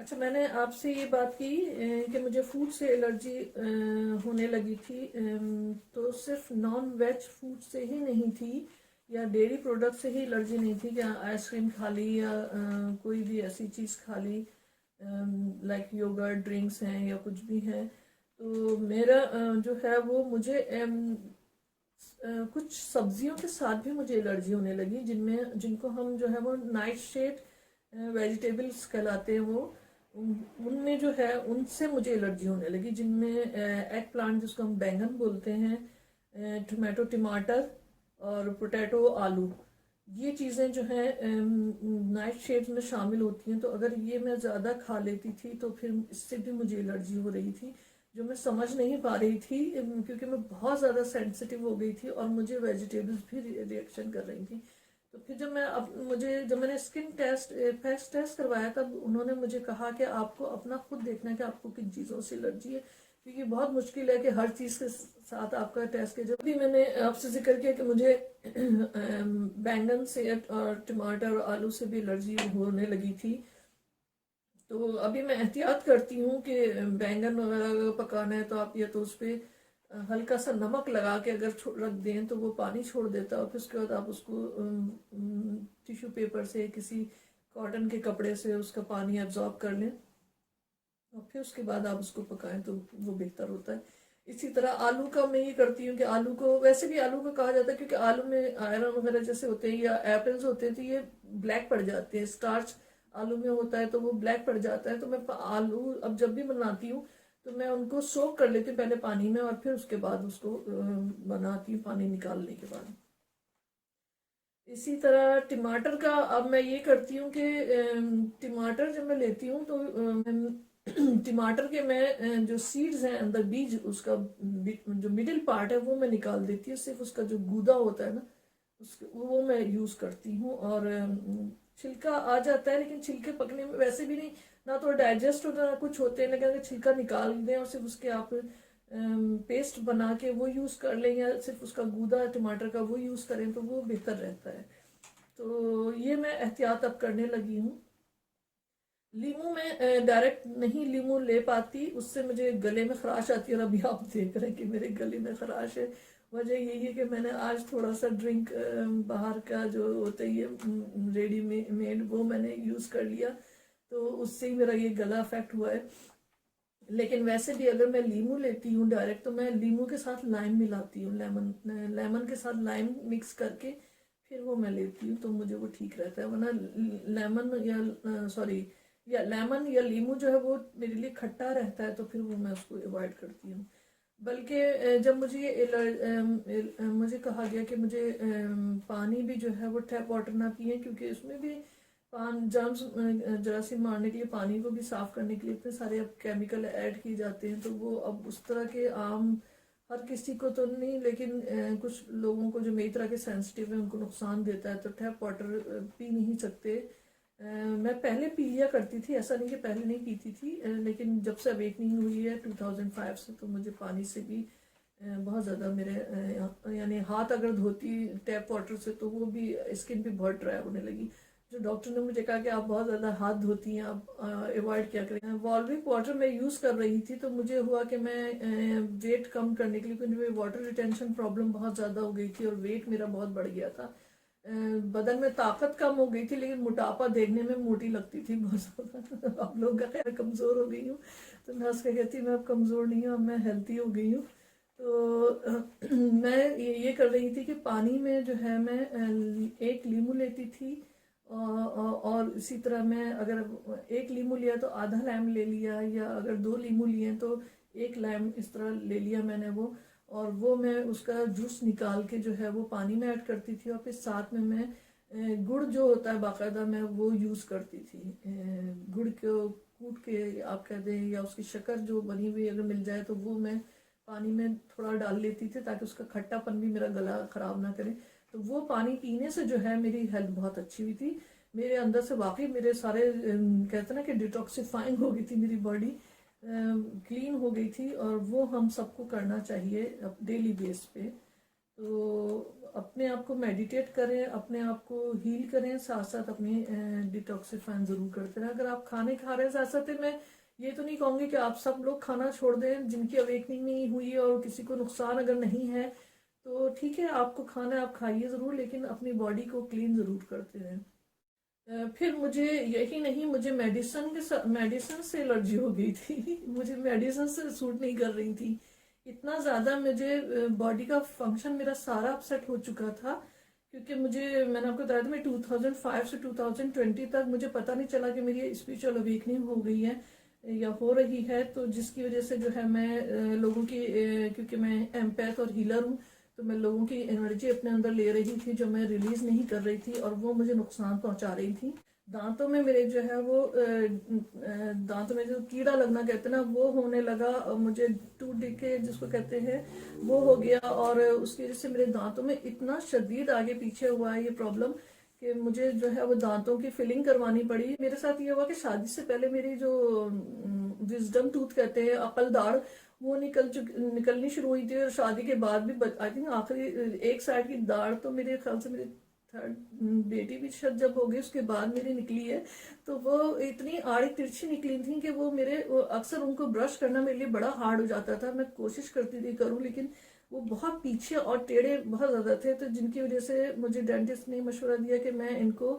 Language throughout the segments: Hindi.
अच्छा, मैंने आपसे ये बात की कि मुझे फूड से एलर्जी होने लगी थी। तो सिर्फ नॉन वेज फूड से ही नहीं थी या डेयरी प्रोडक्ट से ही एलर्जी नहीं थी, क्या आइसक्रीम खा ली या कोई भी ऐसी चीज़ खा ली, लाइक योगर्ट ड्रिंक्स हैं या कुछ भी है। तो मेरा जो है वो मुझे कुछ सब्जियों के साथ भी मुझे एलर्जी होने लगी, जिनको हम जो है वो नाइट शेड वेजिटेबल्स कहलाते हैं। वो उनमें जो है उनसे मुझे एलर्जी होने लगी, जिनमें एग प्लांट जिसको हम बैंगन बोलते हैं, टमाटो टमाटर और पोटैटो आलू, ये चीज़ें जो हैं नाइट शेड्स में शामिल होती हैं। तो अगर ये मैं ज़्यादा खा लेती थी तो फिर इससे भी मुझे एलर्जी हो रही थी, जो मैं समझ नहीं पा रही थी, क्योंकि मैं बहुत ज़्यादा सेंसिटिव हो गई थी और मुझे वेजिटेबल्स भी रिएक्शन कर रही थी। तो फिर जब मैंने स्किन टेस्ट फेस टेस्ट करवाया, तब उन्होंने मुझे कहा कि आपको अपना खुद देखना है कि आपको किन चीज़ों से एलर्जी है, क्योंकि बहुत मुश्किल है कि हर चीज़ के साथ आपका टेस्ट किया। जब भी मैंने आपसे जिक्र किया कि मुझे बैंगन से और टमाटर और आलू से भी एलर्जी होने लगी थी, तो अभी मैं एहतियात करती हूँ कि बैंगन वगैरह पकाना है तो आप या तो उस पर हल्का सा नमक लगा के अगर रख दें तो वो पानी छोड़ देता है, और फिर उसके बाद आप उसको टिश्यू पेपर से, किसी कॉटन के कपड़े से उसका पानी एब्जॉर्ब कर लें और फिर उसके बाद आप उसको पकाएं तो वो बेहतर होता है। इसी तरह आलू का मैं ये करती हूँ कि आलू को, वैसे भी आलू का कहा जाता है क्योंकि आलू में आयरन वगैरह जैसे होते हैं या एप्पल्स होते हैं, तो ये ब्लैक पड़ जाते हैं, स्टार्च आलू में होता है तो वो ब्लैक पड़ जाता है। तो मैं आलू अब जब भी बनाती हूँ तो मैं उनको सोक कर लेती हूँ पहले पानी में, और फिर उसके बाद उसको बनाती हूँ पानी निकालने के बाद। इसी तरह टमाटर का अब मैं ये करती हूँ कि टमाटर जब मैं लेती हूँ तो टमाटर के मैं जो सीड्स हैं अंदर, बीज उसका जो मिडिल पार्ट है वो मैं निकाल देती हूँ, सिर्फ उसका जो गूदा होता है ना वो मैं यूज करती हूँ। और छिलका आ जाता है, लेकिन छिलके पकने में वैसे भी नहीं, ना तो डाइजेस्ट होता ना कुछ होते हैं, लेकिन अगर छिलका निकाल दें और सिर्फ उसके आप पेस्ट बना के वो यूज कर लें या सिर्फ उसका गूदा टमाटर का वो यूज करें तो वो बेहतर रहता है। तो ये मैं एहतियात अब करने लगी हूँ। लीमू में डायरेक्ट नहीं लीमू ले पाती, उससे मुझे गले में खराश आती है, और अभी आप देख रहे हैं कि मेरे गले में खराश है। वजह यही है कि मैंने आज थोड़ा सा ड्रिंक बाहर का जो होता है रेडी मेड वो मैंने यूज़ कर लिया, तो उससे ही मेरा ये गला अफेक्ट हुआ है। लेकिन वैसे भी अगर मैं लीमू लेती हूँ डायरेक्ट तो मैं लीमू के साथ लाइम मिलाती हूँ, लेमन के साथ लाइम मिक्स करके फिर वो मैं लेती हूँ, तो मुझे वो ठीक रहता है। वरना लेमन या लीमू जो है वो मेरे लिए खट्टा रहता है, तो फिर वो मैं उसको अवॉइड करती हूँ। बल्कि जब मुझे मुझे कहा गया कि मुझे पानी भी जो है वो टैप वाटर ना पिए, क्योंकि उसमें भी पान जर्म्स जरासीम मारने के लिए, पानी को भी साफ करने के लिए इतने सारे अब केमिकल ऐड किए जाते हैं, तो वो अब उस तरह के आम हर किसी को तो नहीं, लेकिन कुछ लोगों को जो मेरी तरह के सेंसिटिव है उनको नुकसान देता है, तो टैप वाटर पी नहीं सकते। मैं पहले पी लिया करती थी, ऐसा नहीं कि पहले नहीं पीती थी, लेकिन जब से अवेकनिंग हुई है 2005 से, तो मुझे पानी से भी बहुत ज़्यादा मेरे यानी हाथ अगर धोती टैप वाटर से तो वो भी स्किन भी बहुत ड्राई होने लगी। जो डॉक्टर ने मुझे कहा कि आप बहुत ज़्यादा हाथ धोती हैं, आप अवॉइड क्या करें। वॉल्विक वाटर मैं यूज़ कर रही थी, तो मुझे हुआ कि मैं वेट कम करने के लिए, क्योंकि मेरी वाटर रिटेंशन प्रॉब्लम बहुत ज़्यादा हो गई थी और वेट मेरा बहुत बढ़ गया था, बदन में ताकत कम हो गई थी, लेकिन मोटापा देखने में मोटी लगती थी बहुत ज़्यादा। आप लोग का खैर कमज़ोर हो गई हूँ, तो मैं हंस के कहती मैं अब कमज़ोर नहीं हूँ, अब मैं हेल्थी हो गई हूँ। तो मैं ये कर रही थी कि पानी में जो है मैं एक लीमू लेती थी, और इसी तरह मैं अगर एक लीमू लिया तो आधा लाइम ले लिया, या अगर दो लीमू लिए तो एक लाइम, इस तरह ले लिया मैंने वो, और वो मैं उसका जूस निकाल के जो है वो पानी में ऐड करती थी, और फिर साथ में मैं गुड़ जो होता है बाकायदा मैं वो यूज़ करती थी। गुड़ को कूट के आप कह दें, या उसकी शक्कर जो बनी हुई अगर मिल जाए तो वो मैं पानी में थोड़ा डाल लेती थी, ताकि उसका खट्टापन भी मेरा गला ख़राब ना करे। तो वो पानी पीने से जो है मेरी हेल्थ बहुत अच्छी हुई थी, मेरे अंदर से वाकई मेरे सारे कहते ना कि डिटॉक्सिफाइंग हो गई थी मेरी बॉडी, क्लीन हो गई थी, और वो हम सबको करना चाहिए डेली बेस पे। तो अपने आप को मेडिटेट करें, अपने आप को हील करें, साथ साथ अपनी डिटॉक्सिफाइन ज़रूर करते रहें। अगर आप खाने खा रहे हैं साथ साथ, मैं ये तो नहीं कहूँगी कि आप सब लोग खाना छोड़ दें जिनकी अवेकनिंग नहीं हुई और किसी को नुकसान अगर नहीं है तो ठीक है, आपको खाना है आप खाइए ज़रूर, लेकिन अपनी बॉडी को क्लीन ज़रूर करते रहें। फिर मुझे यही नहीं, मुझे मेडिसिन से एलर्जी हो गई थी मुझे मेडिसिन से सूट नहीं कर रही थी। इतना ज़्यादा मुझे बॉडी का फंक्शन मेरा सारा अपसेट हो चुका था, क्योंकि मैंने आपको बताया था, मैं 2005 से 2020 तक मुझे पता नहीं चला कि मेरी स्पिरिचुअल अवेकनिंग हो गई है या हो रही है। तो जिसकी वजह से जो है मैं लोगों की क्योंकि मैं एम्पैथ और हीलर हूँ, तो मैं लोगों की एनर्जी अपने अंदर ले रही थी जो मैं रिलीज नहीं कर रही थी, और वो मुझे नुकसान पहुंचा रही थी। दांतों में मेरे जो है वो दांतों में जो कीड़ा लगना कहते हैं ना, वो होने लगा। मुझे टूथ डिके जिसको कहते हैं वो हो गया, और उसकी वजह से मेरे दांतों में इतना शदीद आगे पीछे हुआ है ये प्रॉब्लम कि मुझे जो है वो दांतों की फिलिंग करवानी पड़ी। मेरे साथ ये हुआ कि शादी से पहले मेरी जो विजडम टूथ कहते हैं, अकल दाढ़, वो निकलनी शुरू हुई थी, और शादी के बाद भी आई थिंक आखिरी एक साइड की दाढ़ तो मेरे ख्याल से मेरी थर्ड बेटी भी शायद जब हो गई उसके बाद मेरी निकली है, तो वो इतनी आड़ी तिरछी निकली थी कि वो अक्सर उनको ब्रश करना मेरे लिए बड़ा हार्ड हो जाता था। मैं कोशिश करती थी करूं, लेकिन वो बहुत पीछे और टेढ़े बहुत ज्यादा थे, तो जिनकी वजह से मुझे डेंटिस्ट ने मशवरा दिया कि मैं इनको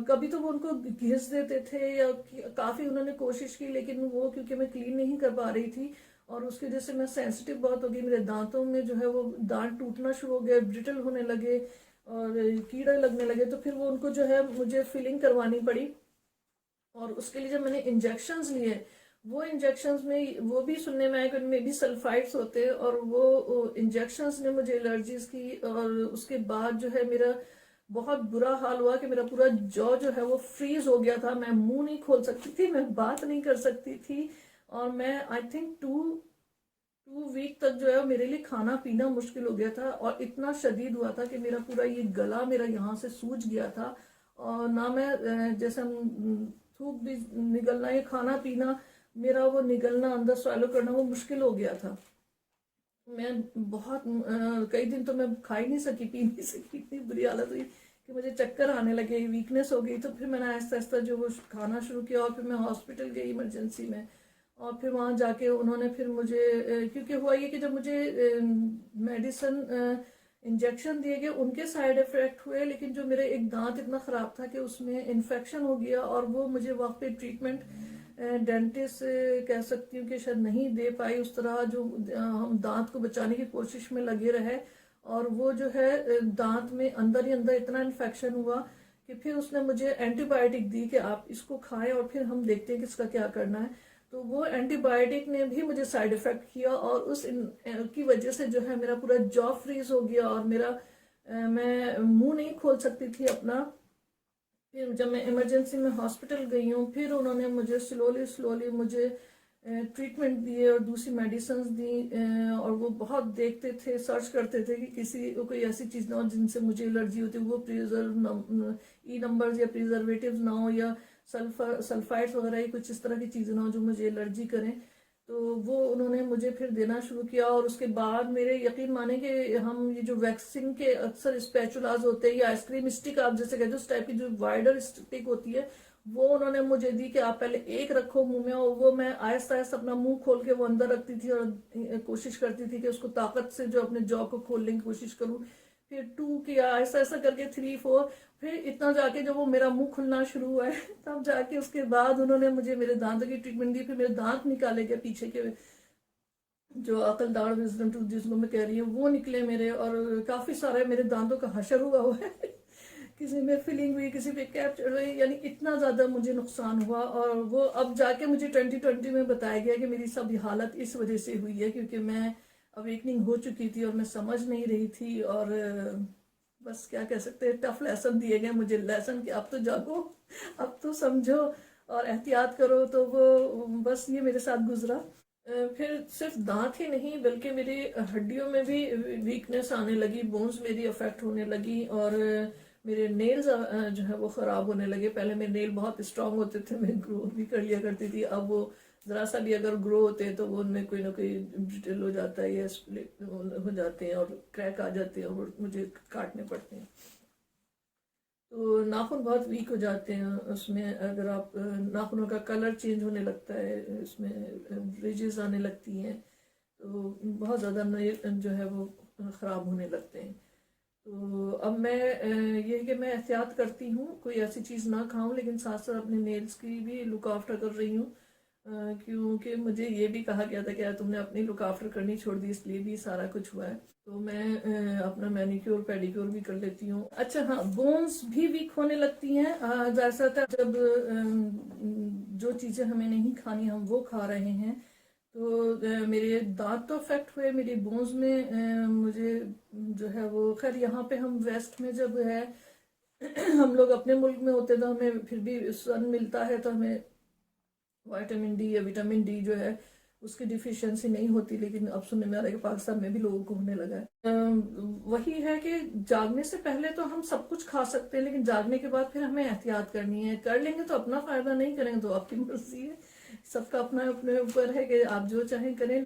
कभी तो वो उनको घिस देते थे, या काफी उन्होंने कोशिश की, लेकिन वो क्योंकि मैं क्लीन नहीं कर पा रही थी और उसकी वजह से मैं सेंसिटिव बहुत हो गई, मेरे दांतों में जो है वो दांत टूटना शुरू हो गए, ब्रिटल होने लगे और कीड़े लगने लगे। तो फिर वो उनको जो है मुझे फिलिंग करवानी पड़ी, और उसके लिए जब मैंने इंजेक्शंस लिए, वो इंजेक्शंस में वो भी सुनने में आया कि उनमें भी सल्फाइड्स होते हैं, और वो इंजेक्शंस ने मुझे एलर्जीज की। और उसके बाद जो है मेरा बहुत बुरा हाल हुआ कि मेरा पूरा जॉ जो है वो फ्रीज हो गया था, मैं मुंह नहीं खोल सकती थी, मैं बात नहीं कर सकती थी, और मैं आई थिंक 2 वीक तक जो है मेरे लिए खाना पीना मुश्किल हो गया था। और इतना शदीद हुआ था कि मेरा पूरा ये गला मेरा यहाँ से सूज गया था, और ना मैं जैसे हम थूक भी निकलना या खाना पीना मेरा वो निगलना अंदर स्वालो करना वो मुश्किल हो गया था। मैं बहुत कई दिन तो मैं खा ही नहीं सकी, पी नहीं सकी, इतनी बुरी हालत हुई कि मुझे चक्कर आने लगे, वीकनेस हो गई। तो फिर मैंने आहिस्ता आहिस्ता जो वो खाना शुरू किया, और फिर मैं हॉस्पिटल गई इमरजेंसी में, और फिर वहाँ जाके उन्होंने फिर मुझे क्योंकि हुआ ये कि जब मुझे मेडिसिन इंजेक्शन दिए गए उनके साइड इफेक्ट हुए, लेकिन जो मेरे एक दांत इतना ख़राब था कि उसमें इन्फेक्शन हो गया, और वो मुझे वक्त पे ट्रीटमेंट डेंटिस्ट कह सकती हूँ कि शायद नहीं दे पाई उस तरह जो हम दांत को बचाने की कोशिश में लगे रहे। और वो जो है दांत में अंदर ही अंदर इतना इन्फेक्शन हुआ कि फिर उसने मुझे एंटीबायोटिक दी कि आप इसको खाएं और फिर हम देखते हैं कि इसका क्या करना है। तो वो एंटीबायोटिक ने भी मुझे साइड इफेक्ट किया, और की वजह से जो है मेरा पूरा जॉ फ्रीज हो गया, और मैं मुंह नहीं खोल सकती थी अपना। फिर जब मैं इमरजेंसी में हॉस्पिटल गई हूँ, फिर उन्होंने मुझे स्लोली स्लोली मुझे ट्रीटमेंट दिए और दूसरी मेडिसिन दी, और वो बहुत देखते थे, सर्च करते थे कि किसी कोई ऐसी चीज़ ना हो जिनसे मुझे एलर्जी होती, वो ई नंबर्स या प्रिजर्वेटिव्स ना हो, या सल्फाइड्स वगैरह या कुछ इस तरह की चीज़ें ना हो जो मुझे एलर्जी करें। तो वो उन्होंने मुझे फिर देना शुरू किया, और उसके बाद मेरे यकीन माने कि हम ये जो वैक्सीन के अक्सर स्पैचुलाज होते हैं या आइसक्रीम स्टिक आप जैसे कहते हो, उस टाइप की जो वाइडर स्टिक होती है, वो उन्होंने मुझे दी कि आप पहले एक रखो मुंह में, और वो मैं आहिस्ता आहिस्ता अपना मुंह खोल के वो अंदर रखती थी, और कोशिश करती थी कि उसको ताकत से जो अपने जॉ को खोलने की कोशिश करूं। फिर 2 किया, ऐसा ऐसा करके 3 4, फिर इतना जाके जब वो मेरा मुंह खुलना शुरू हुआ है तब जाके उसके बाद उन्होंने मुझे मेरे दांतों की ट्रीटमेंट दी। फिर मेरे दांत निकाले गए पीछे के, जो अकल दाढ़ विजडम टूथ जिसको मैं कह रही हूँ, वो निकले मेरे, और काफी सारे मेरे दांतों का हशर हुआ है किसी में फिलिंग हुई, किसी पे कैप चढ़ गई, यानी इतना ज्यादा मुझे नुकसान हुआ। और वो अब जाके मुझे 2020 में बताया गया कि मेरी सब हालत इस वजह से हुई है, क्योंकि मैं अवेकनिंग हो चुकी थी और मैं समझ नहीं रही थी, और बस क्या कह सकते हैं, टफ लेसन दिए गए मुझे, लेसन कि अब तो जागो, अब तो समझो और एहतियात करो। तो वो बस ये मेरे साथ गुजरा। फिर सिर्फ दांत ही नहीं बल्कि मेरी हड्डियों में भी वीकनेस आने लगी, बोन्स मेरी अफेक्ट होने लगी, और मेरे नेल्स जो है वो ख़राब होने लगे। पहले मेरे नेल बहुत स्ट्रांग होते थे, मैं ग्रो भी कर लिया करती थी, अब वो ज़रा सा भी अगर ग्रो होते हैं तो वो उनमें कोई ना कोई डिटेल हो जाता है या स्प्लिट हो जाते हैं और क्रैक आ जाते हैं और मुझे काटने पड़ते हैं। तो नाखून बहुत वीक हो जाते हैं उसमें। अगर आप नाखूनों का कलर चेंज होने लगता है, इसमें रिजेस आने लगती हैं, तो बहुत ज़्यादा जो है वो ख़राब होने लगते हैं। तो अब मैं ये है कि मैं एहतियात करती हूँ, कोई ऐसी चीज़ ना खाऊं, लेकिन साथ साथ अपने नेल्स की भी लुक आफ्टर कर रही हूँ, क्योंकि मुझे ये भी कहा गया था कि यार तुमने अपनी लुक आफ्टर करनी छोड़ दी, इसलिए भी सारा कुछ हुआ है। तो मैं अपना मैनिक्योर पेडिक्योर भी कर लेती हूँ। अच्छा हाँ, बोन्स भी वीक होने लगती हैं जैसा था जब जो चीज़ें हमें नहीं खानी हम वो खा रहे हैं। तो मेरे दांत तो अफेक्ट हुए, मेरी बोन्स में मुझे जो है वो, खैर यहाँ पे हम वेस्ट में जब है हम लोग अपने मुल्क में होते तो हमें फिर भी सन मिलता है, तो हमें विटामिन डी या विटामिन डी जो है उसकी डिफिशियंसी नहीं होती, लेकिन अब सुनने में आ रहा है कि पाकिस्तान में भी लोगों को होने लगा है। वही है कि जागने से पहले तो हम सब कुछ खा सकते हैं, लेकिन जागने के बाद फिर हमें एहतियात करनी है। कर लेंगे तो अपना फायदा, नहीं करेंगे तो आपकी मर्जी है। सबका अपना अपने ऊपर है कि आप जो चाहें करें।